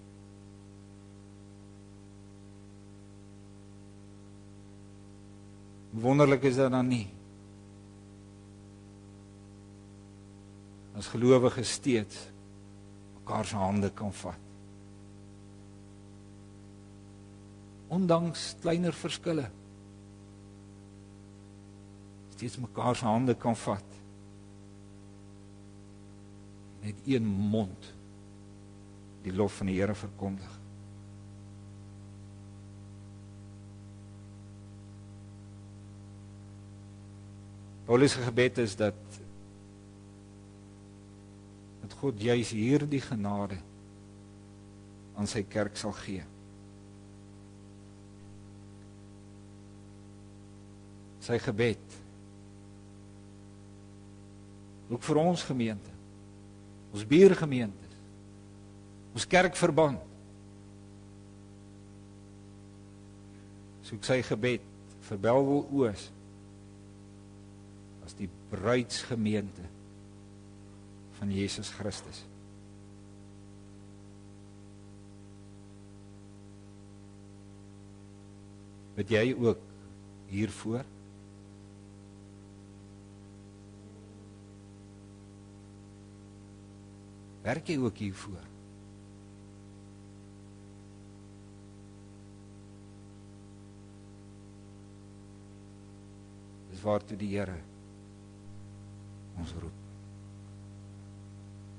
Wonderlik is dit dan nie, as gelowiges steeds mekaar se hande kan vat. Ondanks kleiner verskille, steeds mekaar se hande kan vat. Met een mond die lof van die Here verkondig. Paulus se gebed is dat God juis hierdie genade aan sy kerk sal gee. Sy gebed, ook vir ons gemeente, ons buurgemeentes, ons kerkverband, soek sy gebed vir Bellville Oos as die bruidsgemeente van Jesus Christus. Bid jy ook hiervoor? Werk jy ook hiervoor? Dis waartoe die Here ons roep.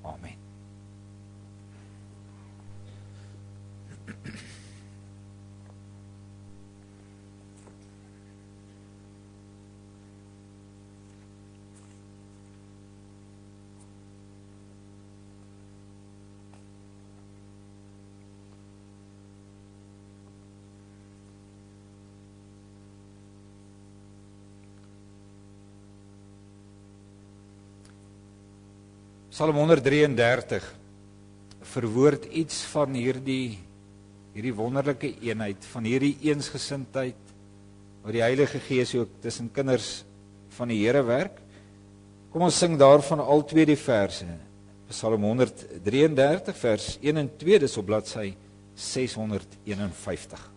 Amen. Psalm 133 verwoord iets van hierdie wonderlike eenheid, van hierdie eensgesindheid, waar die Heilige Gees ook tussen kinders van die Here werk. Kom ons sing daarvan al twee die verse. Psalm 133 vers 1 en 2, dis op bladsy 651.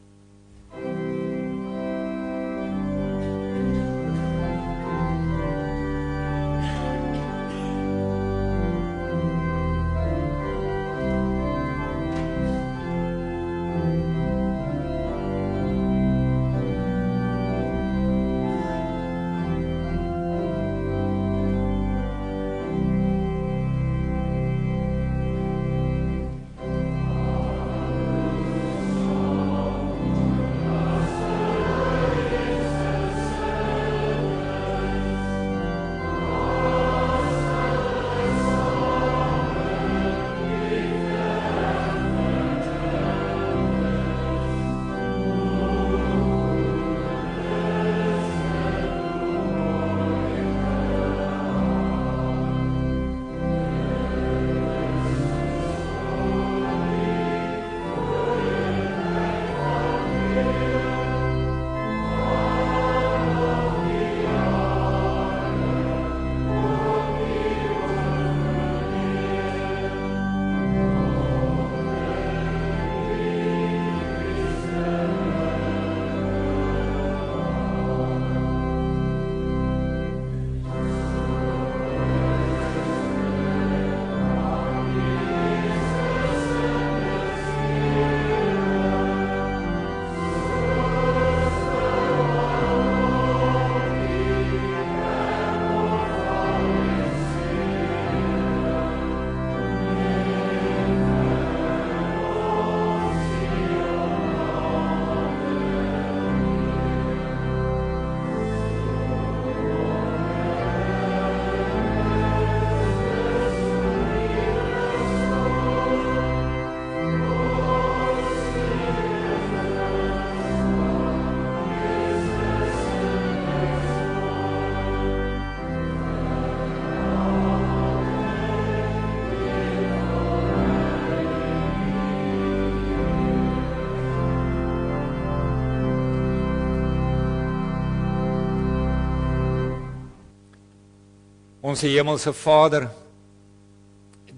Onse hemelse Vader,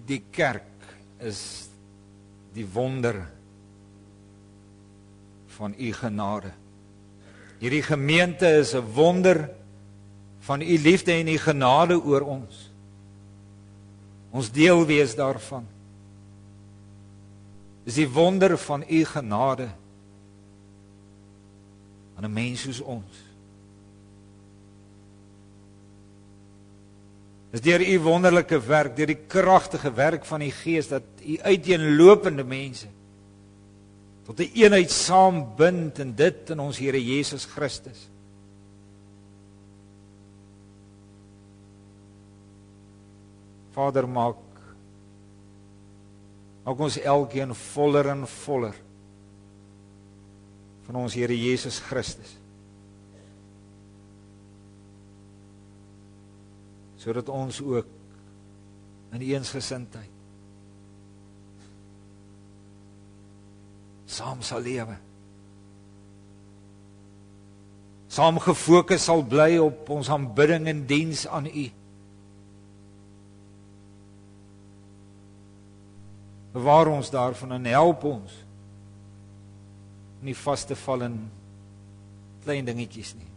die kerk is die wonder van u genade. Hierdie gemeente is 'n wonder van u liefde en u genade oor ons. Ons deel wees daarvan. Dis die wonder van u genade aan 'n mens soos ons. Dis deur u wonderlike werk, deur die kragtige werk van die Gees, dat u uiteenlopende mense tot 'n eenheid saambind, en dit in ons Here Jesus Christus. Vader, maak ons elkeen voller en voller van ons Here Jesus Christus, sodat ons ook in eensgesindheid saam sal lewe, saam gefokus sal bly op ons aanbidding en diens aan U. Bewaar ons daarvan en help ons nie vas te val in klein dingetjies nie.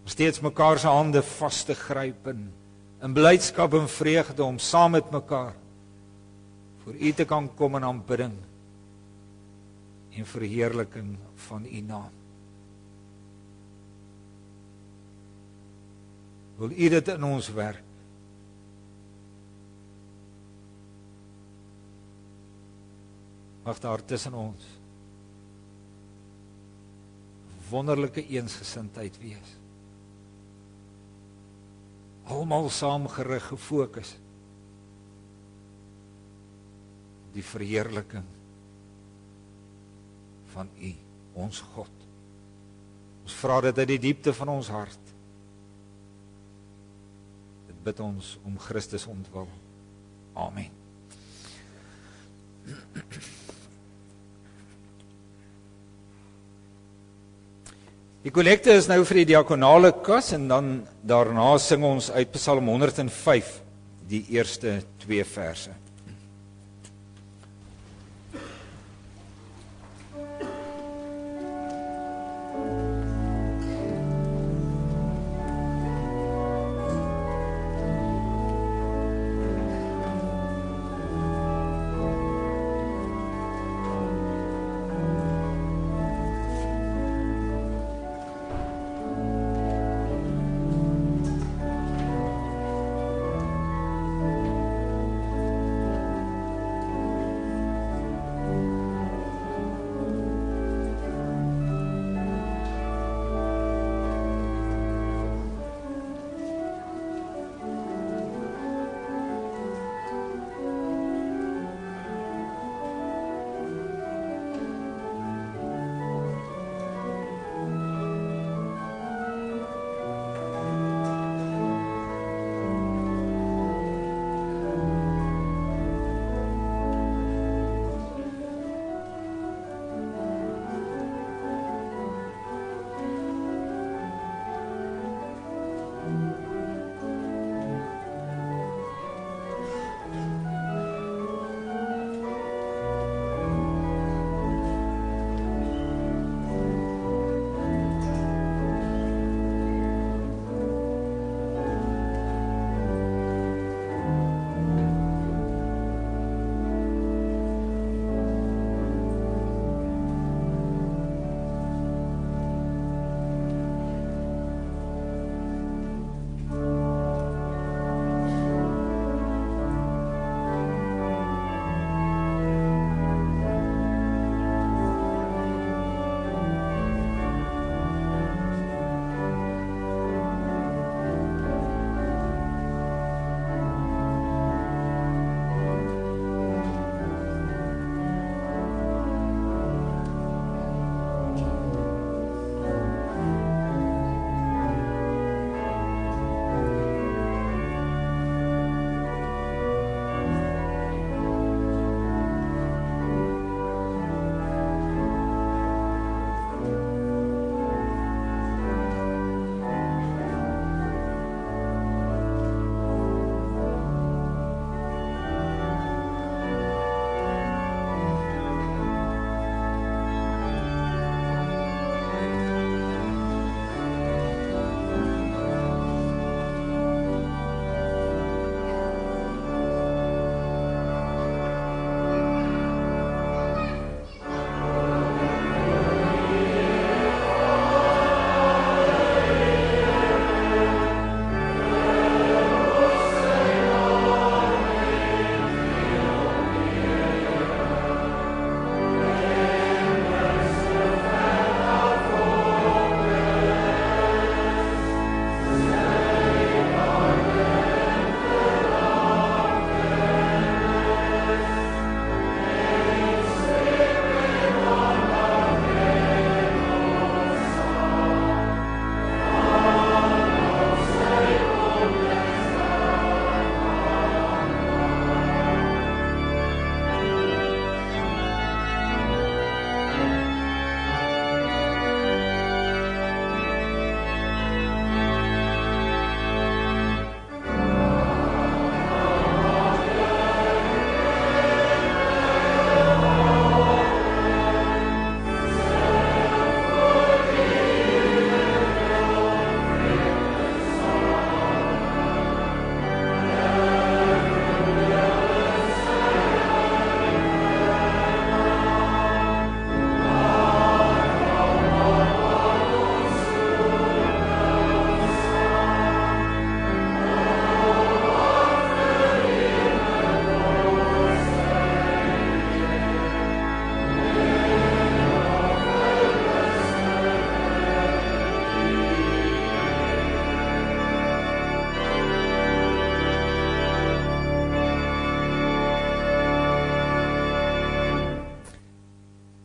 Steeds mekaar se hande vas te gryp in blydskap en vreugde om saam met mekaar voor U te kan kom in aanbidding en verheerliking van U naam. Wil U dit in ons werk? Mag daar tussen ons wonderlike eensgesindheid wees. Almal saamgerig, gefokus op die verheerliking van U, ons God. Ons vra dit uit die diepte van ons hart. Dit bid ons om Christus ontwil. Amen. Die kollekte is nou vir die diakonale kas, en dan daarna sing ons uit Psalm 105, die eerste 2 verse.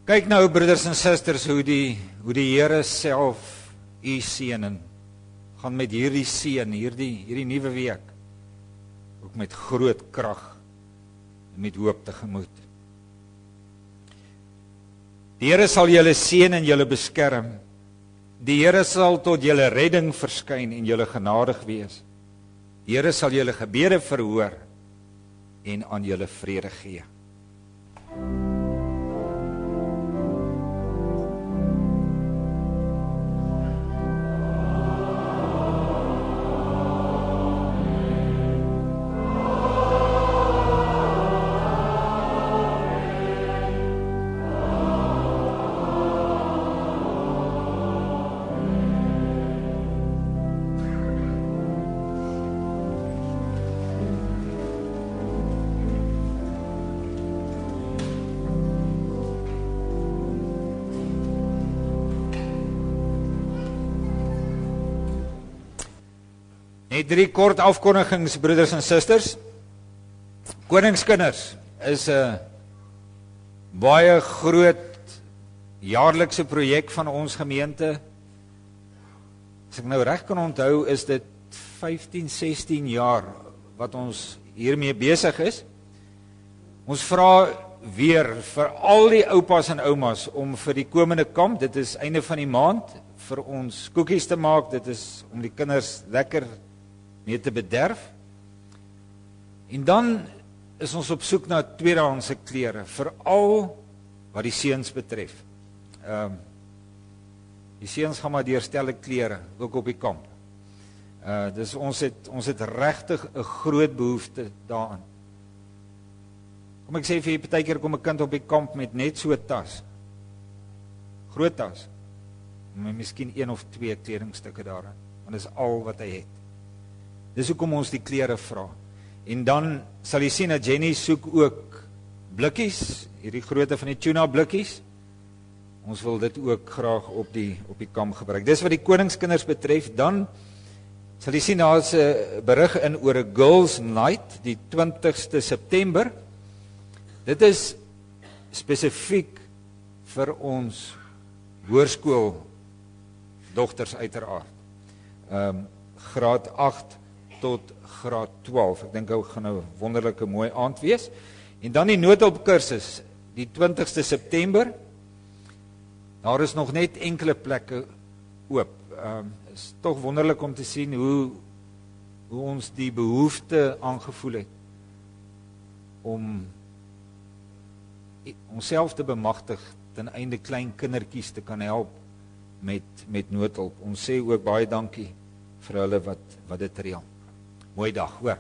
Kyk nou broeders en susters hoe die Here self u seën en gaan met hierdie seën, hierdie nuwe week ook met groot krag en met hoop tegemoet. Die Here sal julle seën en julle beskerm. Die Here sal tot julle redding verskyn en julle genadig wees. Die Here sal julle gebede verhoor en aan julle vrede gee. Net 3 kort afkondigings, broeders en susters. Koningskinders is 'n baie groot jaarlikse projek van ons gemeente. As ek nou reg kan onthou, is dit 15, 16 jaar wat ons hiermee besig is. Ons vra weer vir al die oupas en oumas om vir die komende kamp, dit is einde van die maand, vir ons koekies te maak. Dit is om die kinders lekker mee te bederf. En dan is ons op soek na tweedehandse klere, veral wat die seuns betref. Die seuns gaan maar deur stelle klere, ook op die kamp. Dus ons het regtig 'n groot behoefte daaraan. Kom ek sê vir jy, partykeer kom 'n kind op die kamp met net so 'n tas. Groot tas. Maar miskien 1 of 2 kledingstukke daarin, want dis al wat hy het. Dis hoekom ons die klere vra. En dan sal jy sien dat Jenny soek ook blikkies, hierdie grootte van die tuna blikkies. Ons wil dit ook graag op die kamp gebruik. Dis wat die koningskinders betref. Dan sal jy sien daar is 'n berig in oor 'n Girls Night die 20ste September. Dit is spesifiek vir ons hoërskool dogters uiteraard. Graad 8 tot graad 12. Ek dink dit gaan nou 'n wonderlike mooi aand wees. En dan die noodhulpkursus die 20ste September. Daar is nog net enkele plekke oop. Is tog wonderlik om te sien hoe ons die behoefte aangevoel het om onsself te bemagtig ten einde klein kindertjies te kan help met noodhulp. Ons sê ook baie dankie vir hulle wat dit reël. Mooi dag, hoor.